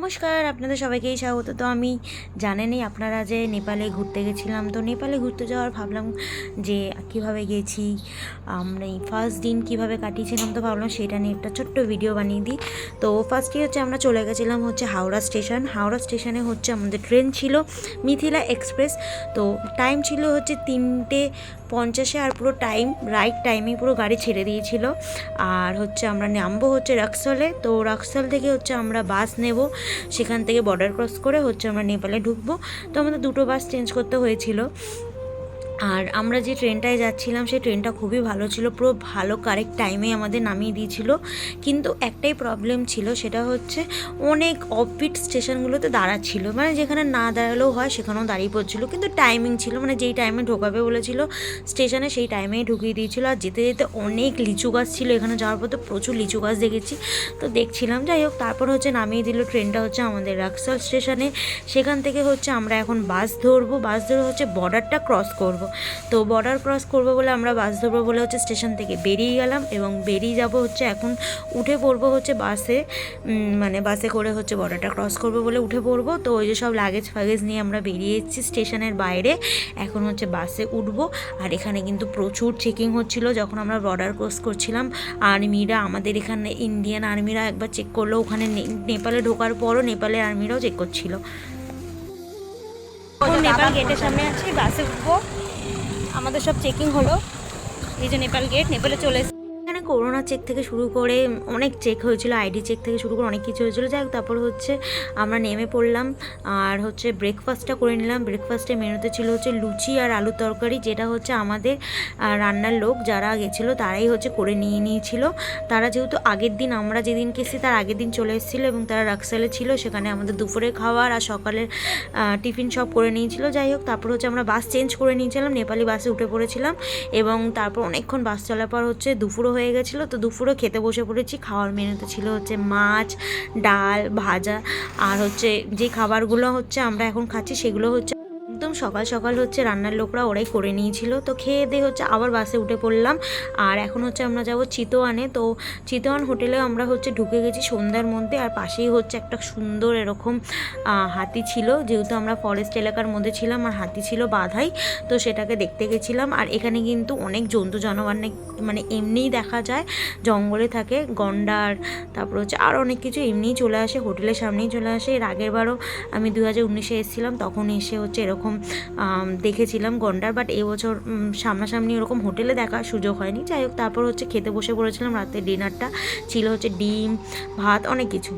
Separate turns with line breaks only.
নমস্কার, আপনাদের সবাইকেই স্বাগত। তো আমি জানেনই আপনারা যে নেপালে ঘুরতে গেছিলাম। তো নেপালে ঘুরতে যাওয়ার ভাবলাম যে কীভাবে গেছি, আমরা এই ফার্স্ট দিন কীভাবে কাটিয়েছিলাম, তো ভাবলাম সেটা নিয়ে একটা ছোট্ট ভিডিও বানিয়ে দিই। তো ফার্স্টে হচ্ছে আমরা চলে গেছিলাম হচ্ছে হাওড়া স্টেশন। হাওড়া স্টেশনে হচ্ছে আমাদের ট্রেন ছিল মিথিলা এক্সপ্রেস। তো টাইম ছিল হচ্ছে 3:50 আর পুরো রাইট টাইমেই পুরো গাড়ি ছেড়ে দিয়েছিল। আর হচ্ছে আমরা নামবো হচ্ছে রাক্সলে। তো রাক্সল থেকে হচ্ছে আমরা বাস নেব, সেখান থেকে বর্ডার ক্রস করে হচ্ছে আমরা নেপালে ঢুকবো। তো আমাদের দুটো বাস চেঞ্জ করতে হয়েছিল। আর আমরা যে ট্রেনটায় যাচ্ছিলাম সেই ট্রেনটা খুবই ভালো ছিল, পুরো ভালো কারেক্ট টাইমে আমাদের নামিয়ে দিয়েছিল। কিন্তু একটাই প্রবলেম ছিল, সেটা হচ্ছে অনেক অফবিট স্টেশনগুলোতে দাঁড়াচ্ছিল, মানে যেখানে না দাঁড়ালেও হয় সেখানেও দাঁড়িয়ে পড়ছিল। কিন্তু টাইমিং ছিল, মানে যেই টাইমে ঢোকাবে বলেছিল স্টেশনে সেই টাইমেই ঢুকিয়ে দিয়েছিল। আর যেতে যেতে অনেক লিচু গাছ ছিল, এখানে যাওয়ার পর তো প্রচুর লিচু গাছ দেখেছি, তো দেখছিলাম। যাই হোক, তারপর হচ্ছে নামিয়ে দিল ট্রেনটা হচ্ছে আমাদের রাক্সল স্টেশনে। সেখান থেকে হচ্ছে আমরা এখন বাস ধরবো, বাস ধরে হচ্ছে বর্ডারটা ক্রস করব। তো বর্ডার ক্রস করবো বলে আমরা বাস ধরবো বলে হচ্ছে স্টেশন থেকে বেরিয়ে গেলাম, এবং বেরিয়ে যাব হচ্ছে এখন উঠে পড়বো হচ্ছে বাসে, মানে বাসে করে হচ্ছে বর্ডারটা ক্রস করবো বলে উঠে পড়বো। তো ওই যে সব লাগেজ ফাগেজ নিয়ে আমরা বেরিয়ে এসেছি স্টেশনের বাইরে, এখন হচ্ছে বাসে উঠবো। আর এখানে কিন্তু প্রচুর চেকিং হচ্ছিল যখন আমরা বর্ডার ক্রস করছিলাম। আর্মিরা, আমাদের এখানে ইন্ডিয়ান আর্মিরা একবার চেক করলো, ওখানে নেপালে ঢোকার পরও নেপালের আর্মিরাও চেক করছিল। নেপাল গেটের সামনে আছি, বাসে উঠবো, আমাদের সব চেকিং হলো। এই যে নেপাল গেট, নেপালে চলে এসেছি। এখানে করোনা চেক থেকে শুরু করে অনেক চেক হয়েছিল, আইডি চেক থেকে শুরু করে অনেক কিছু হয়েছিল। যাই হোক, তারপর হচ্ছে আমরা নেমে পড়লাম আর হচ্ছে ব্রেকফাস্টটা করে নিলাম। ব্রেকফাস্টের মেনুতে ছিল হচ্ছে লুচি আর আলুর তরকারি, যেটা হচ্ছে আমাদের রান্নার লোক যারা গেছিলো তারাই হচ্ছে করে নিয়েছিল। তারা যেহেতু আগের দিন, আমরা যেদিন গেছি তার আগের দিন চলে এসেছিলো, এবং তারা রাক্সালে ছিল, সেখানে আমাদের দুপুরের খাবার আর সকালের টিফিন সব করে নিয়েছিল। যাই হোক, তারপর হচ্ছে আমরা বাস চেঞ্জ করে নিয়েছিলাম, নেপালি বাসে উঠে পড়েছিলাম, এবং তারপর অনেকক্ষণ বাস চলার পর হচ্ছে দুপুরও হয়ে গেছিলো। তো দুপুরও খেতে বসে পড়েছি। খাওয়ার মেনুতে ছিল হচ্ছে মাছ, ডাল, ভাজা, আর হচ্ছে যে খাবারগুলো হচ্ছে আমরা এখন খাচ্ছি সেগুলো হচ্ছে একদম সকাল সকাল হচ্ছে রান্নার লোকরা ওরাই করে নিয়েছিল। তো খেয়ে দিয়ে হচ্ছে আবার বাসে উঠে পড়লাম। আর এখন হচ্ছে আমরা যাব চিতোয়ানে। তো চিতোয়ান হোটেলে আমরা হচ্ছে ঢুকে গেছি সন্ধ্যার মধ্যে। আর পাশেই হচ্ছে একটা সুন্দর এরকম হাতি ছিল, যেহেতু আমরা ফরেস্ট এলাকার মধ্যে ছিলাম আর হাতি ছিল বাঁধাই, তো সেটাকে দেখতে গেছিলাম। আর এখানে কিন্তু অনেক জন্তু জানোয়ার মানে এমনিই দেখা যায়, জঙ্গলে থাকে, গন্ডার, তারপর হচ্ছে আর অনেক কিছু এমনিই চলে আসে, হোটেলের সামনেই চলে আসে। এর আগের বারও আমি 2019-এ এসেছিলাম, তখন এসে হচ্ছে এরকম দেখেছিলাম গন্ডার, বাট এবছর সামনাসামনি ওরকম হোটেলে দেখার সুযোগ হয়নি। যাই হোক, তারপর হচ্ছে খেতে বসে পড়েছিলাম। রাতের ডিনারটা ছিল হচ্ছে ডিম, ভাত, অনেক কিছু।